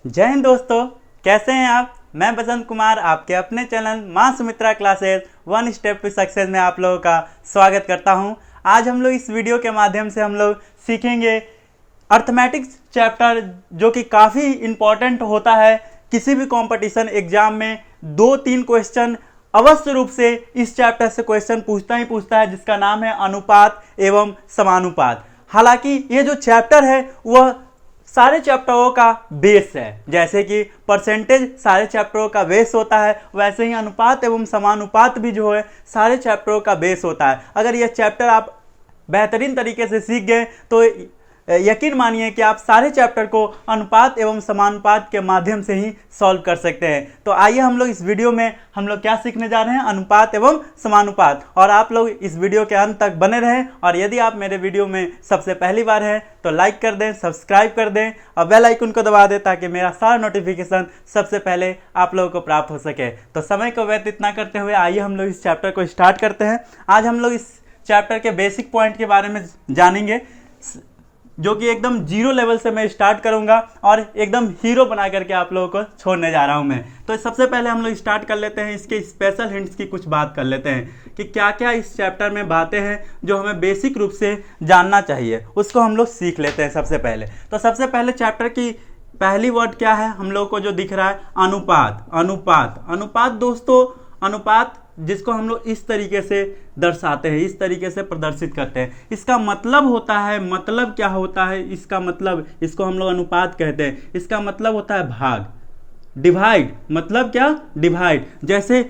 जय हिंद दोस्तों, कैसे हैं आप। मैं बसंत कुमार आपके अपने channel Maa Sumitra classes one step to success में आप लोगों का स्वागत करता हूं। आज हम लोग इस वीडियो के माध्यम से हम लोग सीखेंगे अर्थमेटिक्स चैप्टर, जो कि काफ़ी इम्पॉर्टेंट होता है। किसी भी कंपटीशन एग्जाम में 2-3 क्वेश्चन अवश्य रूप से इस चैप्टर से क्वेश्चन पूछता ही पूछता है, जिसका नाम है अनुपात एवं समानुपात। हालांकि ये जो चैप्टर है वह सारे चैप्टरों का बेस है। जैसे कि परसेंटेज सारे चैप्टरों का बेस होता है, वैसे ही अनुपात एवं समानुपात भी जो है सारे चैप्टरों का बेस होता है। अगर यह चैप्टर आप बेहतरीन तरीके से सीख गए तो यकीन मानिए कि आप सारे चैप्टर को अनुपात एवं समानुपात के माध्यम से ही सॉल्व कर सकते हैं। तो आइए हम लोग इस वीडियो में हम लोग क्या सीखने जा रहे हैं, अनुपात एवं समानुपात। और आप लोग इस वीडियो के अंत तक बने रहें। और यदि आप मेरे वीडियो में सबसे पहली बार हैं तो लाइक कर दें, सब्सक्राइब कर दें और बेल आइकन को दबा दें, ताकि मेरा सारा नोटिफिकेशन सबसे पहले आप लोगों को प्राप्त हो सके। तो समय को व्यतीत ना करते हुए आइए हम लोग इस चैप्टर को स्टार्ट करते हैं। आज हम लोग इस चैप्टर के बेसिक पॉइंट के बारे में जानेंगे, जो कि एकदम जीरो लेवल से मैं स्टार्ट करूंगा और एकदम हीरो बना करके आप लोगों को छोड़ने जा रहा हूं मैं। तो सबसे पहले हम लोग स्टार्ट कर लेते हैं, इसके स्पेशल हिंट्स की कुछ बात कर लेते हैं कि क्या क्या इस चैप्टर में बातें हैं जो हमें बेसिक रूप से जानना चाहिए, उसको हम लोग सीख लेते हैं सबसे पहले। तो सबसे पहले चैप्टर की पहली वर्ड क्या है हम लोग को जो दिख रहा है, अनुपात। अनुपात अनुपात दोस्तों, अनुपात जिसको हम लोग इस तरीके से दर्शाते हैं, इस तरीके से प्रदर्शित करते हैं। इसका मतलब होता है, मतलब क्या होता है इसका मतलब, इसको हम लोग अनुपात कहते हैं। इसका मतलब होता है भाग, डिवाइड। मतलब क्या, डिवाइड। जैसे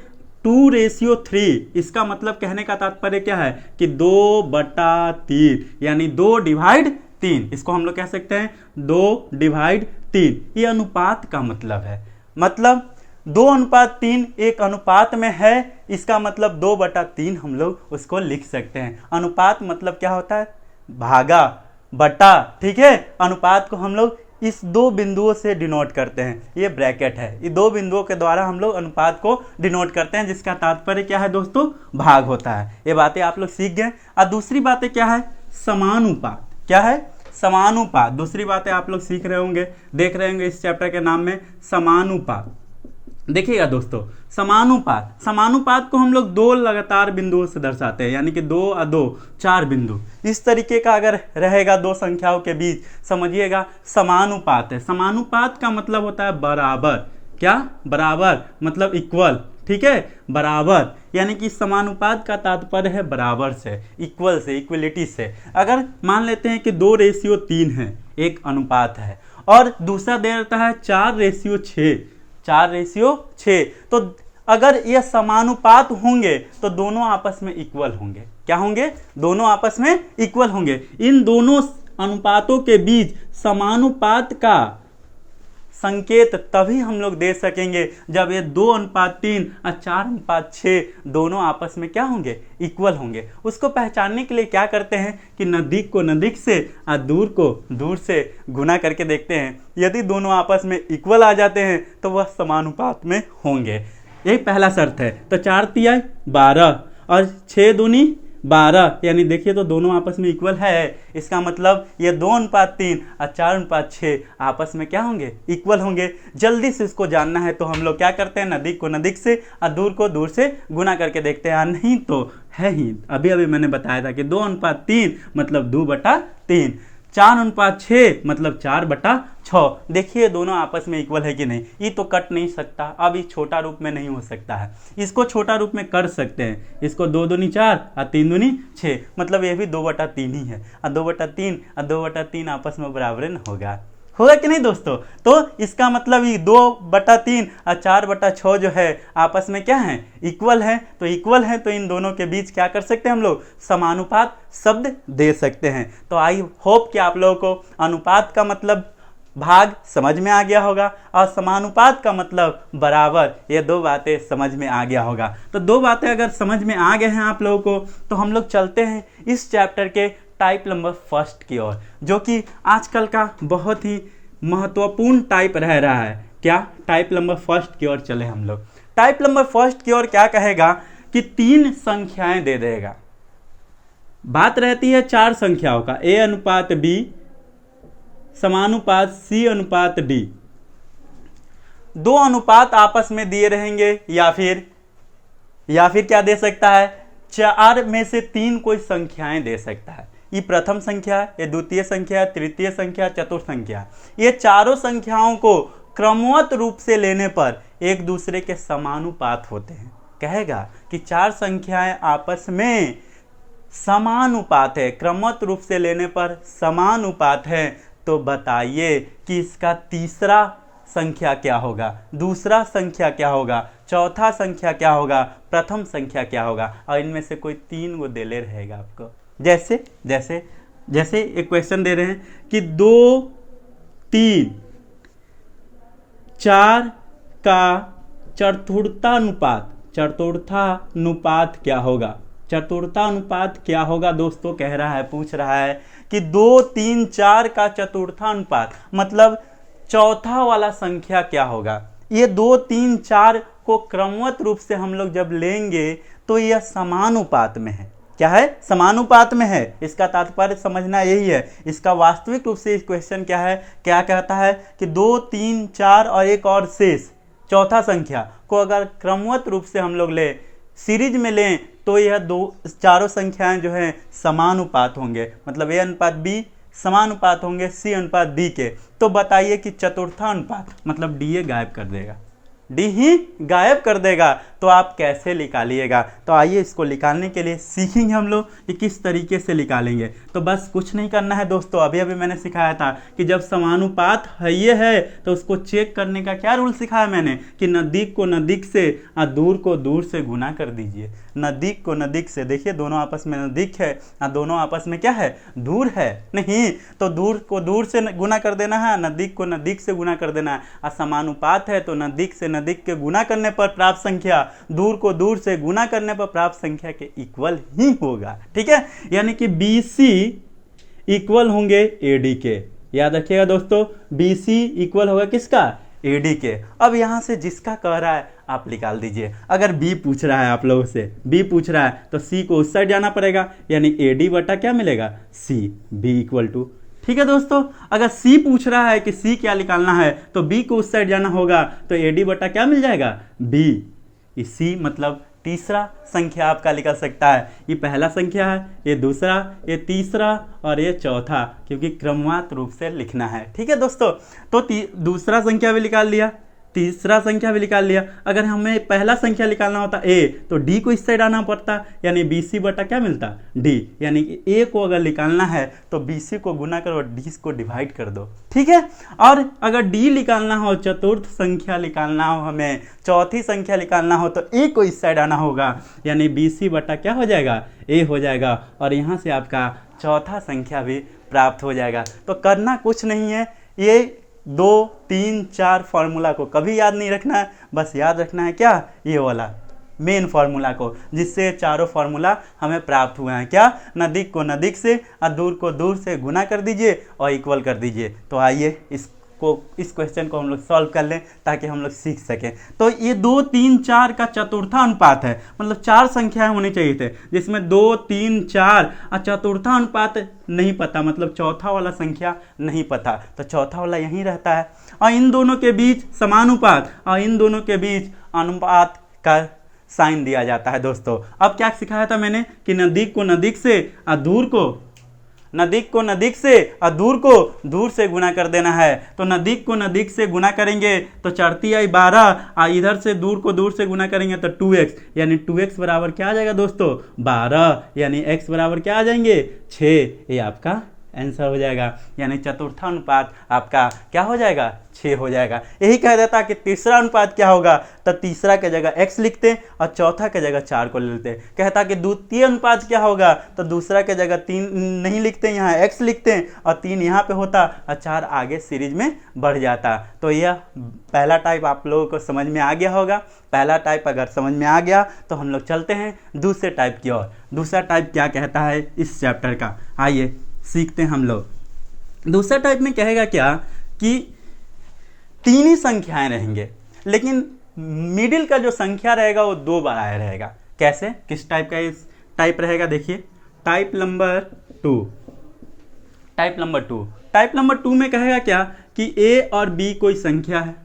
2:3, इसका मतलब कहने का तात्पर्य क्या है कि 2/3, यानी 2/3। इसको हम लोग कह सकते हैं 2/3। ये अनुपात का मतलब है। मतलब 2:3 एक अनुपात में है, इसका मतलब 2/3 हम लोग उसको लिख सकते हैं। अनुपात मतलब क्या होता है, भागा बटा, ठीक है। अनुपात को हम लोग इस 2 बिंदुओं से डिनोट करते हैं, ये ब्रैकेट है। ये 2 बिंदुओं के द्वारा हम लोग अनुपात को डिनोट करते हैं, जिसका तात्पर्य क्या है दोस्तों, भाग होता है। ये बातें आप लोग सीख गए। और दूसरी बातें क्या है, समानुपात। क्या है, समानुपात। दूसरी बातें आप लोग सीख रहे होंगे, देख रहे होंगे इस चैप्टर के नाम में, समानुपात। देखिएगा दोस्तों, समानुपात, समानुपात को हम लोग 2 लगातार बिंदुओं से दर्शाते हैं, यानी कि 2 और 2 4 बिंदु। इस तरीके का अगर रहेगा 2 संख्याओं के बीच, समझिएगा समानुपात है। समानुपात का मतलब होता है बराबर। क्या, बराबर मतलब इक्वल, ठीक है, बराबर। यानी कि समानुपात का तात्पर्य है बराबर से, इक्वल से, इक्वलिटी से। अगर मान लेते हैं कि 2:3 है, एक अनुपात है, और दूसरा दे देता है 4:6, 4:6, तो अगर ये समानुपात होंगे तो दोनों आपस में इक्वल होंगे। क्या होंगे, दोनों आपस में इक्वल होंगे। इन दोनों अनुपातों के बीच समानुपात का संकेत तभी हम लोग दे सकेंगे जब ये 2:3 और 4:6 दोनों आपस में क्या होंगे, इक्वल होंगे। उसको पहचानने के लिए क्या करते हैं कि नज़दीक को नज़दीक से और दूर को दूर से गुना करके देखते हैं। यदि दोनों आपस में इक्वल आ जाते हैं तो वह समानुपात में होंगे। यही पहला शर्त है। तो 4×3 12 और 6×2 12, यानी देखिए तो दोनों आपस में इक्वल है। इसका मतलब ये 2:3 और 4:6 आपस में क्या होंगे, इक्वल होंगे। जल्दी से इसको जानना है तो हम लोग क्या करते हैं, नज़दीक को नज़दीक से और दूर को दूर से गुना करके देखते हैं। नहीं तो है ही, अभी अभी मैंने बताया था कि 2:3 मतलब 2/3, 4:6 मतलब 4/6। देखिए दोनों आपस में इक्वल है कि नहीं। ये तो कट नहीं सकता, अब ये छोटा रूप में नहीं हो सकता है। इसको छोटा रूप में कर सकते हैं। इसको 2×2 4 और 3×2 6, मतलब ये भी 2/3 ही है। और 2/3 और 2/3 आपस में बराबर न होगा, होगा कि नहीं दोस्तों। तो इसका मतलब ये 2/3 और 4/6 जो है आपस में क्या है, इक्वल है। तो इक्वल है तो इन दोनों के बीच क्या कर सकते हैं हम लोग, समानुपात शब्द दे सकते हैं। तो आई होप कि आप लोगों को अनुपात का मतलब भाग समझ में आ गया होगा और समानुपात का मतलब बराबर, ये 2 बातें समझ में आ गया होगा। तो 2 बातें अगर समझ में आ गए हैं आप लोगों को, तो हम लोग चलते हैं इस चैप्टर के टाइप नंबर 1 की ओर, जो कि आजकल का बहुत ही महत्वपूर्ण टाइप रह रहा है। क्या, टाइप नंबर 1 की ओर चले हम लोग। टाइप नंबर 1 की ओर क्या कहेगा कि 3 संख्याएं दे देगा। बात रहती है 4 संख्याओं का, A अनुपात B, समानुपात C अनुपात D। दो अनुपात आपस में दिए रहेंगे, या फिर क्या दे सकता है, 4 में से 3 कोई संख्याएं दे सकता है। ये प्रथम संख्या, ये द्वितीय संख्या, तृतीय संख्या, चतुर्थ संख्या, ये चारों संख्याओं को क्रमवत रूप से लेने पर एक दूसरे के समानुपात होते हैं। कहेगा कि 4 संख्याएं आपस में समानुपात है, क्रमवत रूप से लेने पर समानुपात है, तो बताइए कि इसका तीसरा संख्या क्या होगा, दूसरा संख्या क्या होगा, चौथा संख्या क्या होगा, प्रथम संख्या क्या होगा। और इनमें से कोई 3 को देले रहेगा आपको। जैसे एक क्वेश्चन दे रहे हैं कि 2, 3, 4 का चतुर्थानुपात क्या होगा। चतुर्थानुपात क्या होगा दोस्तों, कह रहा है, पूछ रहा है कि 2, 3, 4 का चतुर्थानुपात मतलब चौथा वाला संख्या क्या होगा। ये 2, 3, 4 को क्रमवत रूप से हम लोग जब लेंगे तो यह समानुपात में है। क्या है, समानुपात में है। इसका तात्पर्य समझना यही है। इसका वास्तविक रूप से इस क्वेश्चन क्या है, क्या कहता है कि 2, 3, 4 और एक और शेष चौथा संख्या को अगर क्रमवत रूप से हम लोग ले, सीरीज में लें, तो यह चारों संख्याएं जो हैं समानुपात होंगे, मतलब A अनुपात B समानुपात होंगे C अनुपात D के। तो बताइए कि चतुर्थानुपात मतलब D गायब कर देगा, डी ही गायब कर देगा, तो आप कैसे निकालिएगा। तो आइए इसको निकालने के लिए सीखेंगे हम लोग कि किस तरीके से निकालेंगे। तो बस कुछ नहीं करना है दोस्तों, अभी मैंने सिखाया था कि जब समानुपात है ये है तो उसको चेक करने का क्या रूल सिखाया मैंने कि नज़दीक को नज़दीक से और दूर को दूर से गुना कर दीजिए। नज़दीक को नज़दीक से, देखिए दोनों आपस में नज़दीक है और दोनों आपस में क्या है, दूर है नहीं, तो दूर को दूर से गुना कर देना है, नज़दीक को नज़दीक से गुना कर देना है। और समानुपात है तो नज़दीक से नज़दीक के गुना करने पर प्राप्त संख्या दूर को दूर से गुना करने पर प्राप्त संख्या के इक्वल ही होगा। ठीक है, यानी कि BC इक्वल होंगे AD के। याद रखिएगा दोस्तों, BC इक्वल होगा किसका, AD के। अब यहां से जिसका कह रहा है आप निकाल दीजिए। अगर B पूछ रहा है आप लोगों से, B पूछ रहा है तो C को उस साइड जाना पड़ेगा, यानी AD बटा क्या मिलेगा, C। B इक्वल टू, ठीक है दोस्तों, अगर C पूछ रहा है कि C क्या निकालना है तो B को उस साइड जाना होगा, तो AD बटा क्या मिल जाएगा, B। C मतलब तीसरा संख्या आपका निकल सकता है। ये पहला संख्या है, ये दूसरा, ये तीसरा और ये चौथा, क्योंकि क्रमवार रूप से लिखना है। ठीक है दोस्तों, तो दूसरा संख्या भी निकाल लिया, तीसरा संख्या भी निकाल लिया। अगर हमें पहला संख्या निकालना होता A तो D को इस साइड आना पड़ता, यानी BC बटा क्या मिलता, D। यानी कि A को अगर निकालना है तो BC को गुना करो और D को डिवाइड कर दो। ठीक है, और अगर D निकालना हो, चतुर्थ संख्या निकालना हो, हमें चौथी संख्या निकालना हो तो A को इस साइड आना होगा, यानी BC बटा क्या हो जाएगा, A हो जाएगा, और यहाँ से आपका चौथा संख्या भी प्राप्त हो जाएगा। तो करना कुछ नहीं है, ये 2, 3, 4 फार्मूला को कभी याद नहीं रखना है, बस याद रखना है क्या, ये वाला मेन फार्मूला को, जिससे चारों फार्मूला हमें प्राप्त हुए हैं। क्या, नज़दीक को नज़दीक से और दूर को दूर से गुना कर दीजिए और इक्वल कर दीजिए। तो आइए इस क्वेश्चन को हम लोग सॉल्व कर लें ताकि हम लोग सीख सकें। तो ये 2, 3, 4 का चतुर्थानुपात है, मतलब 4 संख्याएं होनी चाहिए थे, जिसमें 2, 3, 4 और चतुर्थानुपात नहीं पता, मतलब चौथा वाला संख्या नहीं पता, तो चौथा वाला यहीं रहता है। और इन दोनों के बीच समानुपात और इन दोनों के बीच अनुपात का साइन दिया जाता है दोस्तों। अब क्या सिखाया था मैंने कि नज़दीक को नज़दीक से और दूर को नज़दीक को नज़दीक से और दूर को दूर से गुना कर देना है। तो नज़दीक को नज़दीक से गुना करेंगे तो 4 12, और इधर से दूर को दूर से गुना करेंगे तो 2x, यानी 2x बराबर क्या आ जाएगा दोस्तों, 12, यानी x बराबर क्या आ जाएंगे, 6। ये आपका आंसर हो जाएगा, यानी चतुर्थानुपात आपका क्या हो जाएगा, 6 हो जाएगा। यही कह देता कि तीसरा अनुपात क्या होगा, तो तीसरा के जगह x लिखते और चौथा के जगह 4 को लेते। कहता कि द्वितीय अनुपात क्या होगा, तो दूसरा के जगह 3 नहीं लिखते, यहाँ x लिखते हैं और 3 यहाँ पे होता और 4 आगे सीरीज में बढ़ जाता। तो यह पहला टाइप आप लोगों को समझ में आ गया होगा। पहला टाइप अगर समझ में आ गया तो हम लोग चलते हैं दूसरे टाइप की ओर। दूसरा टाइप क्या कहता है इस चैप्टर का, आइए सीखते हैं हम लोग। दूसरा टाइप में कहेगा क्या कि 3 ही संख्याएं रहेंगे, लेकिन मिडिल का जो संख्या रहेगा वो 2 बार आया रहेगा। कैसे, किस टाइप का इस टाइप रहेगा, देखिए टाइप नंबर 2। टाइप नंबर 2 में कहेगा क्या कि A और B कोई संख्या है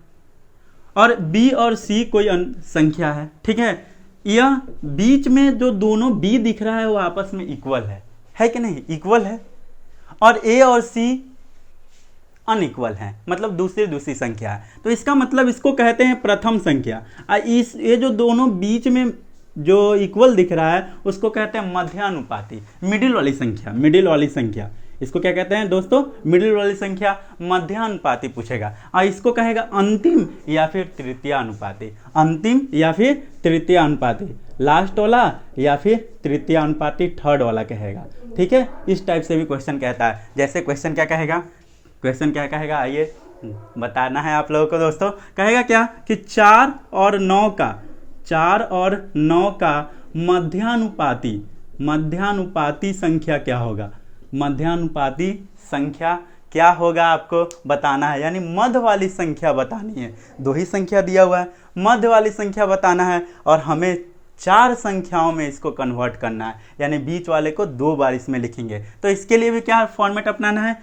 और बी और सी कोई संख्या है, ठीक है। यह बीच में जो दोनों बी दिख रहा है वो आपस में इक्वल है कि नहीं, इक्वल है। और ए और सी अनइक्वल है, मतलब दूसरी संख्या है। तो इसका मतलब इसको कहते हैं प्रथम संख्या। इस ये जो दोनों बीच में जो इक्वल दिख रहा है उसको कहते हैं मध्यानुपाती, मिडिल वाली संख्या, मिडिल वाली संख्या। इसको क्या कहते हैं दोस्तों, मिडिल वाली संख्या, मध्यानुपाती पूछेगा। और इसको कहेगा अंतिम या फिर तृतीय अनुपाती, अंतिम या फिर तृतीय अनुपाती, लास्ट वाला या फिर तृतीय अनुपाती, थर्ड वाला कहेगा, ठीक है। इस टाइप से भी क्वेश्चन कहता है। जैसे क्वेश्चन क्या कहेगा, क्वेश्चन क्या कहेगा, आइए बताना है आप लोगों को दोस्तों। कहेगा क्या कि 4 और 9 का मध्यानुपाती संख्या क्या होगा, मध्यानुपाती संख्या क्या होगा आपको बताना है। यानी मध्य वाली संख्या बतानी है। दो ही संख्या दिया हुआ है, मध्य वाली संख्या बताना है और हमें 4 संख्याओं में इसको कन्वर्ट करना है। यानी बीच वाले को 2 बार इसमें लिखेंगे। तो इसके लिए भी क्या फॉर्मेट अपनाना है,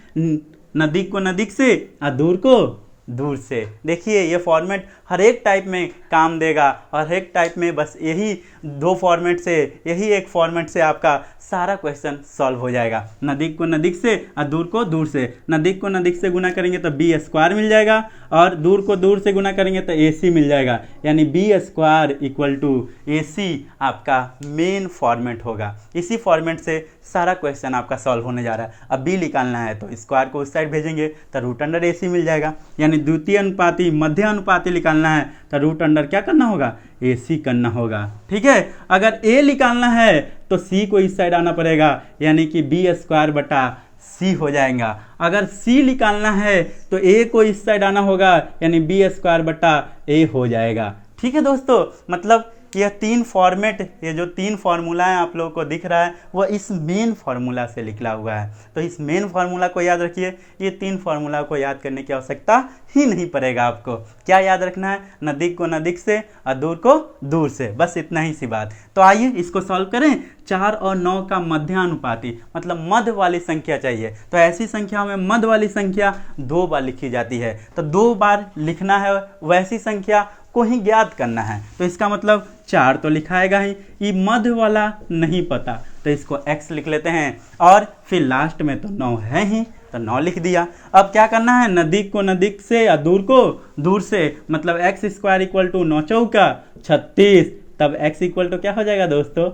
नज़दीक को नज़दीक से और दूर को दूर से। देखिए ये फॉर्मेट हर एक टाइप में काम देगा और हर एक टाइप में बस यही 2 फॉर्मेट से, यही एक फॉर्मेट से आपका सारा क्वेश्चन सॉल्व हो जाएगा। नज़दीक को नज़दीक से और दूर को दूर से। नज़दीक को नज़दीक से गुना करेंगे तो बी स्क्वायर मिल जाएगा और दूर को दूर से गुना करेंगे तो ए सी मिल जाएगा। यानी बी स्क्वायर इक्वल टू ए सी आपका मेन फॉर्मेट होगा। इसी फॉर्मेट से सारा क्वेश्चन आपका सॉल्व होने जा रहा है। अब बी निकालना है तो स्क्वायर को उस साइड भेजेंगे तो रूट अंडर ए सी मिल जाएगा। यानी द्वितीय अनुपाती मध्य अनुपाती निकालना है तो रूट अंडर क्या करना होगा, ए सी करना होगा, ठीक है। अगर ए निकालना है तो सी को इस साइड आना पड़ेगा, यानी कि बी स्क्वायर बटा सी हो जाएगा। अगर सी निकालना है तो ए को इस साइड आना होगा, यानी बी स्क्वायर बटा ए हो जाएगा, ठीक है दोस्तों। मतलब यह 3 फॉर्मेट, ये जो 3 फार्मूला है आप लोगों को दिख रहा है वह इस मेन फार्मूला से निकला हुआ है। तो इस मेन फार्मूला को याद रखिए। ये 3 फार्मूला को याद करने की आवश्यकता ही नहीं पड़ेगा आपको। क्या याद रखना है, नज़दीक को नज़दीक से और दूर को दूर से, बस इतना ही सी बात। तो आइए इसको सॉल्व करें। 4 और 9 का मध्यानुपाती मतलब मध्य वाली संख्या चाहिए। तो ऐसी संख्या में मध्य वाली संख्या 2 बार लिखी जाती है। तो 2 बार लिखना है, वैसी संख्या को ही ज्ञात करना है। तो इसका मतलब 4 तो लिखाएगा ही, ये मध्य वाला नहीं पता तो इसको x लिख लेते हैं और फिर लास्ट में तो 9 है ही तो 9 लिख दिया। अब क्या करना है, नज़दीक को नज़दीक से या दूर को दूर से, मतलब x स्क्वायर इक्वल टू 9 चौका 36। तब x इक्वल टू क्या हो जाएगा दोस्तों,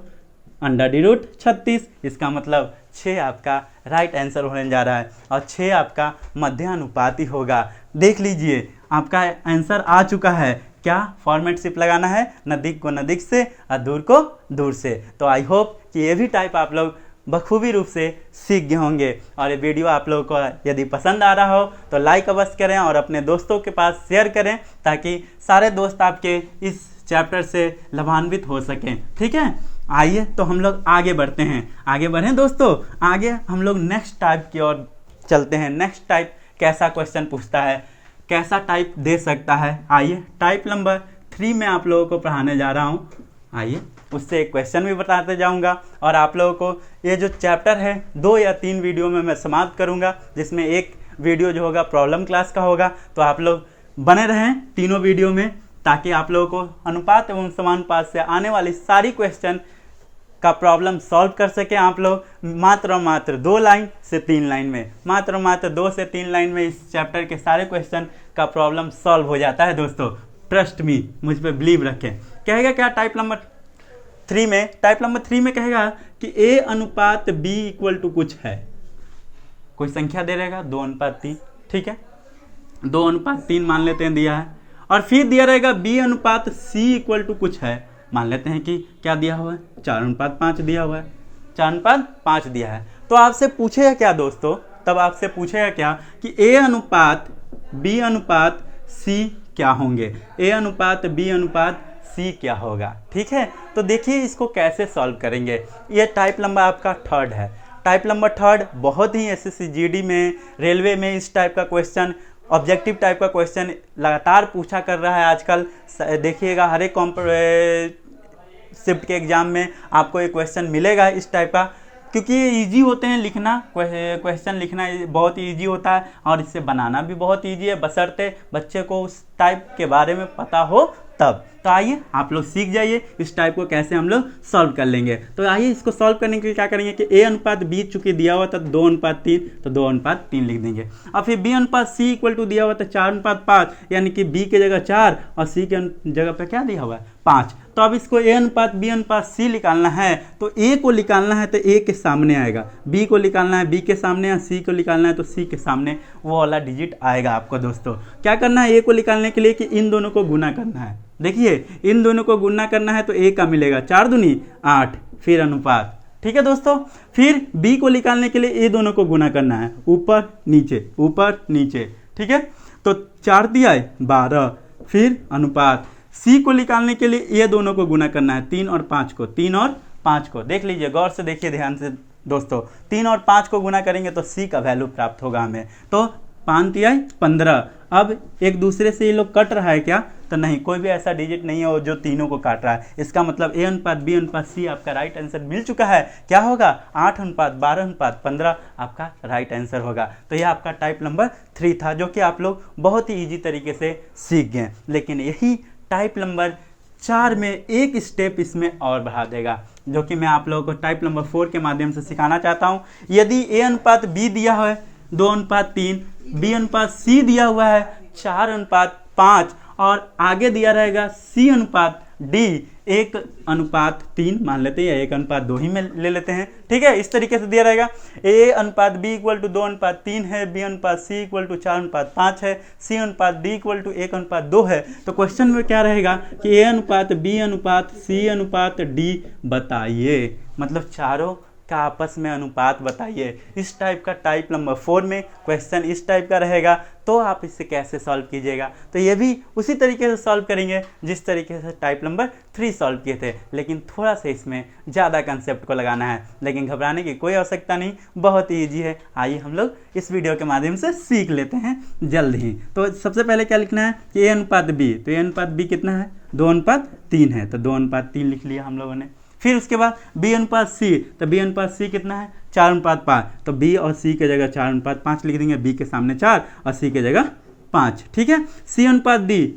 अंडर डी रूट 36। इसका मतलब 6 आपका राइट आंसर होने जा रहा है और 6 आपका मध्यानुपाती होगा। देख लीजिए आपका आंसर आ चुका है। क्या फॉर्मेट शिप लगाना है, नज़दीक को नज़दीक से और दूर को दूर से। तो आई होप कि ये भी टाइप आप लोग बखूबी रूप से सीख गए होंगे। और ये वीडियो आप लोगों को यदि पसंद आ रहा हो तो लाइक अवश्य करें और अपने दोस्तों के पास शेयर करें ताकि सारे दोस्त आपके इस चैप्टर से लाभान्वित हो सकें, ठीक है। आइए तो हम लोग आगे बढ़ते हैं। आगे बढ़ें दोस्तों, आगे हम लोग नेक्स्ट टाइप की ओर चलते हैं। नेक्स्ट टाइप कैसा क्वेश्चन पूछता है, कैसा टाइप दे सकता है। आइए टाइप नंबर 3 में आप लोगों को पढ़ाने जा रहा हूँ। आइए उससे एक क्वेश्चन भी बताते जाऊंगा और आप लोगों को ये जो चैप्टर है 2 या 3 वीडियो में मैं समाप्त करूंगा, जिसमें एक वीडियो जो होगा प्रॉब्लम क्लास का होगा। तो आप लोग बने रहें तीनों वीडियो में ताकि आप लोगों को अनुपात एवं समानुपात से आने वाली सारी क्वेश्चन का प्रॉब्लम सॉल्व कर सकें आप लोग। मात्र 2 लाइन से 3 लाइन में, मात्र 2 से 3 लाइन में इस चैप्टर के सारे क्वेश्चन का प्रॉब्लम सॉल्व हो जाता है दोस्तों। ट्रस्ट मी, मुझ पे बिलीव रखें। कहेगा क्या टाइप नंबर 3 में, टाइप नंबर 3 में कहेगा कि a अनुपात b इक्वल टू कुछ है। कोई संख्या दे रहेगा 2 अनुपात 3, ठीक है, 2 अनुपात 3 मान लेते हैं दिया है। और फिर दिया रहेगा b अनुपात c इक्वल टू कुछ है। मान लेते हैं कि क्या दिया हुआ है, 4 अनुपात 5 दिया हुआ है, 4 अनुपात 5 दिया है। तो आपसे पूछेगा क्या दोस्तों, तब आपसे पूछेगा क्या कि a अनुपात b अनुपात c क्या होंगे, a अनुपात b अनुपात c क्या होगा, ठीक है। तो देखिए इसको कैसे सॉल्व करेंगे। ये टाइप नंबर आपका 3rd है। टाइप नंबर 3rd बहुत ही एसएससी जीडी में, रेलवे में इस टाइप का क्वेश्चन, ऑब्जेक्टिव टाइप का क्वेश्चन लगातार पूछा कर रहा है आजकल। देखिएगा हर एक शिफ्ट के एग्जाम में आपको एक क्वेश्चन मिलेगा इस टाइप का। क्योंकि ये ईजी होते हैं लिखना, क्वेश्चन लिखना बहुत ईजी होता है और इससे बनाना भी बहुत ईजी है, बशर्ते बच्चे को उस टाइप के बारे में पता हो तब। तो आइए आप लोग सीख जाइए इस टाइप को कैसे हम लोग सॉल्व कर लेंगे। तो आइए इसको सॉल्व करने के लिए क्या करेंगे कि A/B चूंकि दिया हुआ था 2:3, तो 2:3 लिख देंगे। और फिर B/C इक्वल टू दिया हुआ था 4:5, यानी कि B की जगह 4 और C के जगह पे क्या दिया हुआ है 5। तो अब इसको A/B/C निकालना है, तो A को निकालना है तो A के सामने आएगा, B को निकालना है B के सामने, और C को निकालना है तो C के सामने वो वाला डिजिट आएगा। आपको दोस्तों क्या करना है A को निकालने के लिए कि इन दोनों को गुना करना है। देखिए इन दोनों को गुना करना है तो A का मिलेगा 4 दूनी 8, फिर अनुपात। ठीक है दोस्तों, फिर B को निकालने के लिए ये दोनों को गुना करना है, ऊपर नीचे। ठीक है, तो 4 दिया है 12, फिर अनुपात। C को निकालने के लिए ये दोनों को गुना करना है 3 और 5 को। देख लीजिए, गौर से देखिए, ध्यान से दोस्तों, 3 और 5 को गुना करेंगे तो C का वैल्यू प्राप्त होगा हमें। तो 5 दिया है 15। अब एक दूसरे से ये लोग कट रहा है क्या? तो नहीं, कोई भी ऐसा डिजिट नहीं है जो तीनों को काट रहा है। इसका मतलब A/B/C आपका राइट आंसर मिल चुका है। क्या होगा? 8:12:15 आपका राइट आंसर होगा। तो यह आपका टाइप नंबर 3 था, जो कि आप लोग बहुत ही ईजी तरीके से सीख गए। लेकिन यही टाइप नंबर 4 में एक स्टेप इसमें और बढ़ा देगा, जो कि मैं आप लोगों को टाइप नंबर 4 के माध्यम से सिखाना चाहता हूँ। यदि A/B दिया है 2:3, B/C दिया हुआ है 4:5 और आगे दिया रहेगा C/D 1:3 मान लेते हैं, या 1:2 ही में ले लेते हैं। ठीक है, इस तरीके से दिया रहेगा। A/B इक्वल टू 2:3 है, B/C इक्वल टू 4:5 है, C/D इक्वल टू 1:2 है। तो क्वेश्चन में क्या रहेगा कि A/B/C/D बताइए, मतलब चारों का आपस में अनुपात बताइए। इस टाइप का टाइप नंबर 4 में क्वेश्चन इस टाइप का रहेगा। तो आप इसे कैसे सॉल्व कीजिएगा? तो ये भी उसी तरीके से सॉल्व करेंगे जिस तरीके से टाइप नंबर 3 सॉल्व किए थे, लेकिन थोड़ा सा इसमें ज़्यादा कंसेप्ट को लगाना है। लेकिन घबराने की कोई आवश्यकता नहीं, बहुत ही ईजी है। आइए हम लोग इस वीडियो के माध्यम से सीख लेते हैं जल्द ही। तो सबसे पहले क्या लिखना है कि A/B, तो A/B कितना है? 2:3 है, तो 2:3 लिख लिया हम लोगों ने। फिर उसके बाद B/C, तो B/C कितना है? 4:5, तो B और C के जगह 4:5 लिख देंगे, B के सामने 4 और C के जगह 5। ठीक है, C/D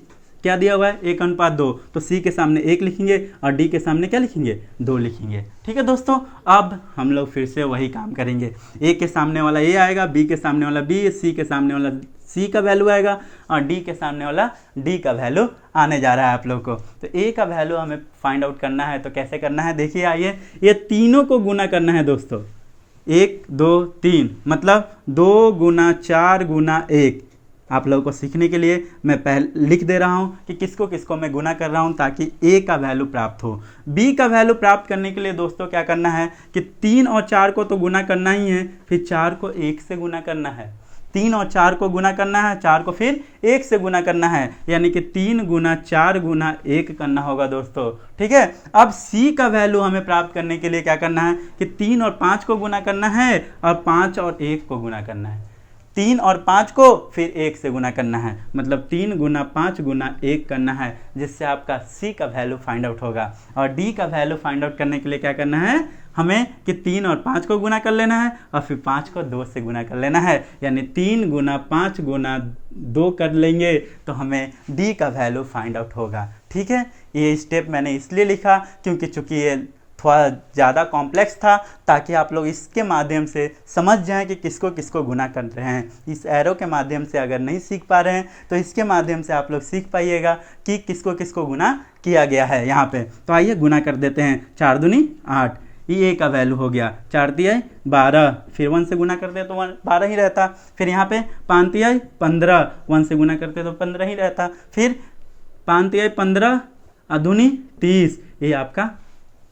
क्या दिया हुआ है? 1:2, तो C के सामने 1 लिखेंगे और D के सामने क्या लिखेंगे? 2 लिखेंगे। ठीक है दोस्तों, अब हम लोग फिर से वही काम करेंगे। A के सामने वाला A आएगा, B के सामने वाला B, C के सामने वाला C का वैल्यू आएगा और D के सामने वाला D का वैल्यू आने जा रहा है आप लोग को। तो A का वैल्यू हमें फाइंड आउट करना है। तो कैसे करना है देखिए, आइए, ये तीनों को गुना करना है दोस्तों। 1 2 3 मतलब 2 × 4 × 1। आप लोगों को सीखने के लिए मैं पहले लिख दे रहा हूं कि किसको किसको मैं गुना कर रहा हूं, ताकि A का वैल्यू प्राप्त हो। B का वैल्यू प्राप्त करने के लिए दोस्तों क्या करना है कि 3 और 4 को तो गुना करना ही है, फिर 4 को 1 से गुना करना है। 3 और 4 को गुना करना है, 4 को फिर 1 से गुना करना है, यानी कि 3 × 4 × 1 करना होगा दोस्तों। ठीक है, अब C का वैल्यू हमें प्राप्त करने के लिए क्या करना है कि 3 और 5 को गुना करना है और 5 और 1 को गुना करना है। 3 और 5 को फिर 1 से गुना करना है, मतलब 3 × 5 × 1 करना है, जिससे आपका C का वैल्यू फाइंड आउट होगा। और D का वैल्यू फाइंड आउट करने के लिए क्या करना है हमें कि 3 और 5 को गुना कर लेना है और फिर 5 को 2 से गुना कर लेना है, यानी 3 × 5 × 2 कर लेंगे तो हमें D का वैल्यू फाइंड आउट होगा। ठीक है, ये स्टेप मैंने इसलिए लिखा क्योंकि चूंकि ये थोड़ा ज़्यादा कॉम्प्लेक्स था, ताकि आप लोग इसके माध्यम से समझ जाएं कि किसको किसको गुना कर रहे हैं। इस एरो के माध्यम से अगर नहीं सीख पा रहे हैं तो इसके माध्यम से आप लोग सीख पाइएगा कि किसको किसको गुना किया गया है यहाँ पे। तो आइए गुना कर देते हैं। 4 दूनी 8, ये A का वैल्यू हो गया। 4 तिहाई 12, फिर 1 से गुना करते तो 12 ही रहता। फिर यहाँ पे 5 तिहाई 15, 1 से गुना करते तो 15 ही रहता। फिर 5 तिहाई 15 अधूनी 30, ये आपका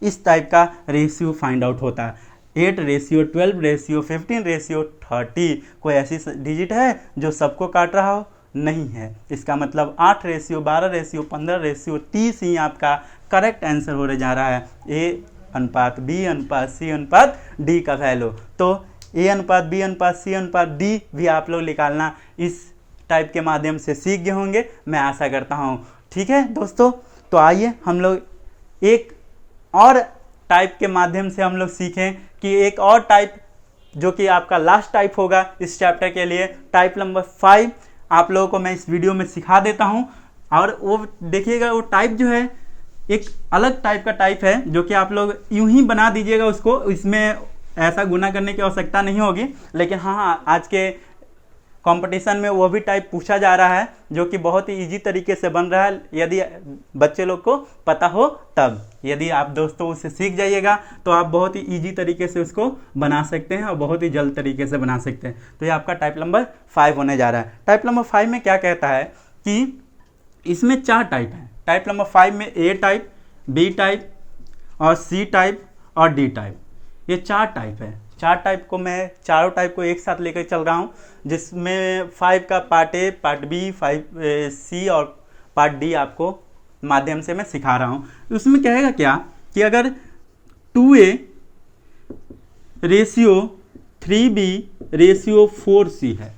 इस टाइप का रेशियो फाइंड आउट होता है। 8:12:15:30 कोई ऐसी डिजिट है जो सबको काट रहा हो? नहीं है। इसका मतलब 8:12:15:30 ही आपका करेक्ट आंसर होने जा रहा है। A/B/C/D का वैल्यू। तो A/B/C/D भी आप लोग निकालना इस टाइप के माध्यम से सीख गए होंगे, मैं आशा करता हूँ। ठीक है दोस्तों, तो आइए हम लोग एक और टाइप के माध्यम से हम लोग सीखें कि एक और टाइप जो कि आपका लास्ट टाइप होगा इस चैप्टर के लिए, टाइप नंबर 5 आप लोगों को मैं इस वीडियो में सिखा देता हूं। और वो देखिएगा, वो टाइप जो है एक अलग टाइप का टाइप है जो कि आप लोग यूं ही बना दीजिएगा उसको, इसमें ऐसा गुना करने की आवश्यकता नहीं होगी। लेकिन हाँ, आज के कंपटीशन में वो भी टाइप पूछा जा रहा है जो कि बहुत ही इजी तरीके से बन रहा है, यदि बच्चे लोग को पता हो तब। यदि आप दोस्तों उससे सीख जाइएगा तो आप बहुत ही इजी तरीके से उसको बना सकते हैं और बहुत ही जल्द तरीके से बना सकते हैं। तो ये आपका टाइप नंबर 5 होने जा रहा है। टाइप नंबर 5 में क्या कहता है कि इसमें 4 टाइप हैं। टाइप नंबर 5 में ए टाइप, बी टाइप और सी टाइप और डी टाइप, ये 4 टाइप है। 4 टाइप को मैं चारों टाइप को एक साथ लेकर चल रहा हूँ, जिसमें 5 का पार्ट ए, पार्ट बी, 5 सी और पार्ट डी आपको माध्यम से मैं सिखा रहा हूँ। उसमें कहेगा क्या कि अगर 2a ratio 3b ratio 4c है,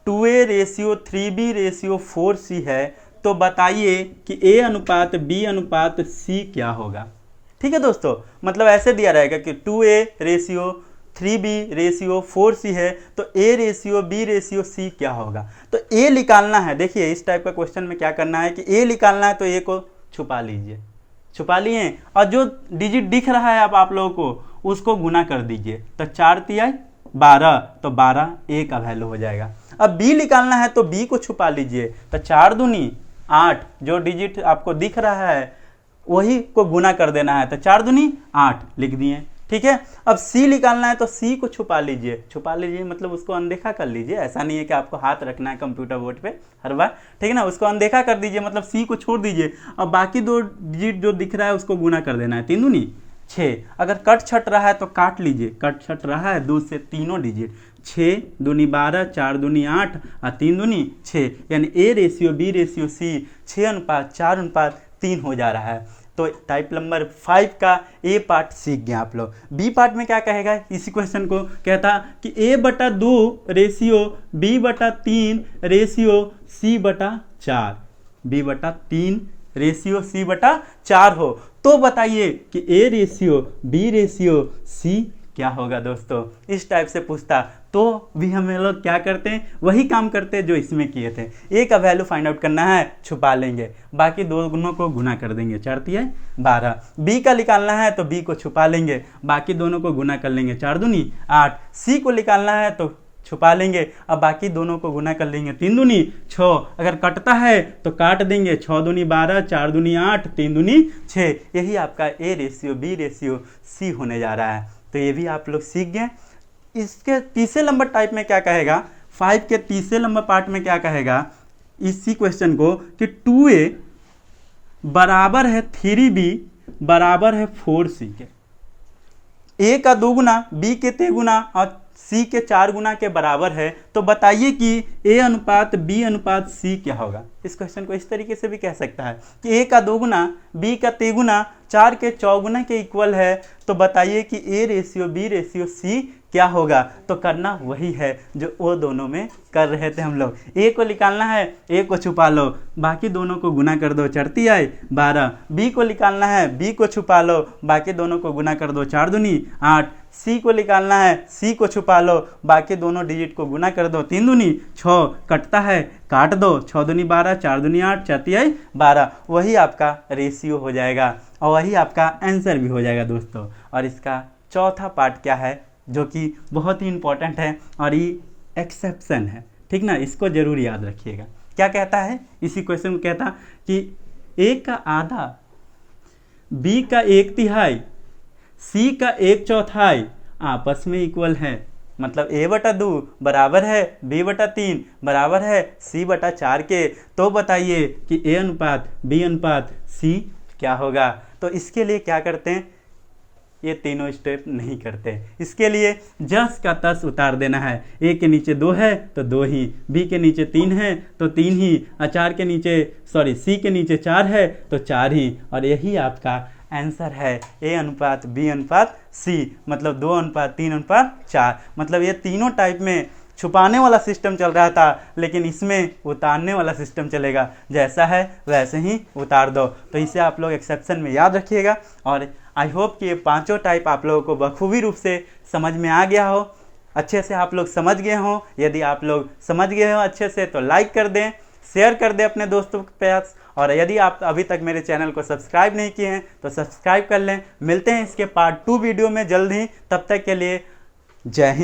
2a ratio 3b ratio 4c है, तो बताइए कि a अनुपात b अनुपात c क्या होगा। ठीक है दोस्तों, मतलब ऐसे दिया रहेगा कि 2a ratio 3b ratio 4c है, तो a ratio b ratio c क्या होगा। तो a निकालना है। देखिए इस टाइप का क्वेश्चन में क्या करना है कि a निकालना है, तो a को छुपा लीजिए, छुपा लिए, और जो डिजिट दिख रहा है आप लोगों को उसको गुना कर दीजिए। तो 4 तिहाई 12, तो 12 a का वैल्यू हो जाएगा। अब b निकालना है तो b को छुपा लीजिए, तो 4 दूनी 8, जो डिजिट आपको दिख रहा है वही को गुना कर देना है, तो 4 दूनी 8 लिख दिए। ठीक है, अब c निकालना है तो c को छुपा लीजिए, छुपा लीजिए मतलब उसको अनदेखा कर लीजिए। ऐसा नहीं है कि आपको हाथ रखना है कंप्यूटर बोर्ड पे हर बार, ठीक है ना, उसको अनदेखा कर दीजिए, मतलब c को छोड़ दीजिए। अब बाकी 2 डिजिट जो दिख रहा है उसको गुना कर देना है। 3 दूनी 6, अगर कट छट रहा है तो काट लीजिए, कट छट रहा है 2 से तीनों डिजिट, 6 दूनी 12, 4 दूनी 8 और 3 दूनी 6, यानी a ratio b ratio c 6 अनुपात 4 अनुपात 3 हो जा रहा है। तो टाइप नंबर 5 का ए पार्ट सीख गए आप लोग। बी पार्ट में क्या कहेगा, इसी क्वेश्चन को कहता कि a/2 ratio b/3 ratio c/4, b/3 ratio c/4 हो, तो बताइए कि a ratio b ratio c क्या होगा। दोस्तों इस टाइप से पूछता तो भी हम लोग क्या करते हैं, वही काम करते हैं जो इसमें किए थे। a का वैल्यू फाइंड आउट करना है, छुपा लेंगे, बाकी 2 गुणों को गुना कर देंगे, 4 तिहाई 12। b का निकालना है तो b को छुपा लेंगे, बाकी दोनों को गुना कर लेंगे, 4 दूनी 8। c को निकालना है तो छुपा लेंगे, अब बाकी दोनों को गुना कर लेंगे, 3 दूनी 6, अगर कटता है तो काट देंगे, 6 दूनी 12, 4 दूनी 8, 3 दूनी 6। यही आपका a ratio b ratio c होने जा रहा है। तो ये भी आप लोग सीख गए। इसके तीसरे नंबर टाइप में क्या कहेगा, 5 के तीसरे नंबर पार्ट में क्या कहेगा इसी क्वेश्चन को कि 2a बराबर है 3b बराबर है 4c के, a का 2 गुना b के 3 गुना और c के 4 गुना के बराबर है, तो बताइए कि a अनुपात b अनुपात c क्या होगा। इस क्वेश्चन को इस तरीके से भी कह सकता है कि a का 2 गुना b का 3 गुना 4 के 4 गुना के इक्वल है, तो बताइए कि a ratio b ratio c क्या होगा। तो करना वही है जो वो दोनों में कर रहे थे हम लोग। a को निकालना है, a को छुपा लो, बाकी दोनों को गुना कर दो, 4 तिहाई 12। b को निकालना है, b को छुपा लो, बाकी दोनों को गुना कर दो, 4 दूनी 8। c को निकालना है, c को छुपा लो, बाकी दोनों डिजिट को गुना कर दो, 3 दूनी 6, कटता है काट दो, 6 दूनी 12, 4 दूनी 8, 4 तिहाई 12। वही आपका रेशियो हो जाएगा और वही आपका आंसर भी हो जाएगा दोस्तों। और इसका चौथा पार्ट क्या है जो कि बहुत ही इंपॉर्टेंट है और ये एक्सेप्शन है, ठीक ना, इसको जरूर याद रखिएगा। क्या कहता है इसी क्वेश्चन में, कहता कि a का आधा, b का 1/3, c का 1/4 आपस में इक्वल है, मतलब a/2 बराबर है b/3 बराबर है c/4 के, तो बताइए कि a अनुपात b अनुपात c क्या होगा। तो इसके लिए क्या करते हैं, ये तीनों स्टेप नहीं करते, इसके लिए जस का तस उतार देना है। a के नीचे 2 है तो 2 ही, b के नीचे 3 है तो 3 ही, c के नीचे 4 है तो 4 ही, और यही आपका आंसर है a अनुपात b अनुपात c, मतलब 2 अनुपात 3 अनुपात 4। मतलब ये तीनों टाइप में छुपाने वाला सिस्टम चल रहा था, लेकिन इसमें उतारने वाला सिस्टम चलेगा। जैसा है वैसे ही उतार दो। तो इसे आप लोग एक्सेप्शन में याद रखिएगा। और आई होप कि ये पांचों टाइप आप लोगों को बखूबी रूप से समझ में आ गया हो, अच्छे से आप लोग समझ गए हो। यदि आप लोग समझ गए हो अच्छे से तो लाइक कर दें, शेयर कर दें अपने दोस्तों के पास। और यदि आप अभी तक मेरे चैनल को सब्सक्राइब नहीं किए हैं तो सब्सक्राइब कर लें। मिलते हैं इसके पार्ट 2 वीडियो में जल्द ही। तब तक के लिए जय हिंद।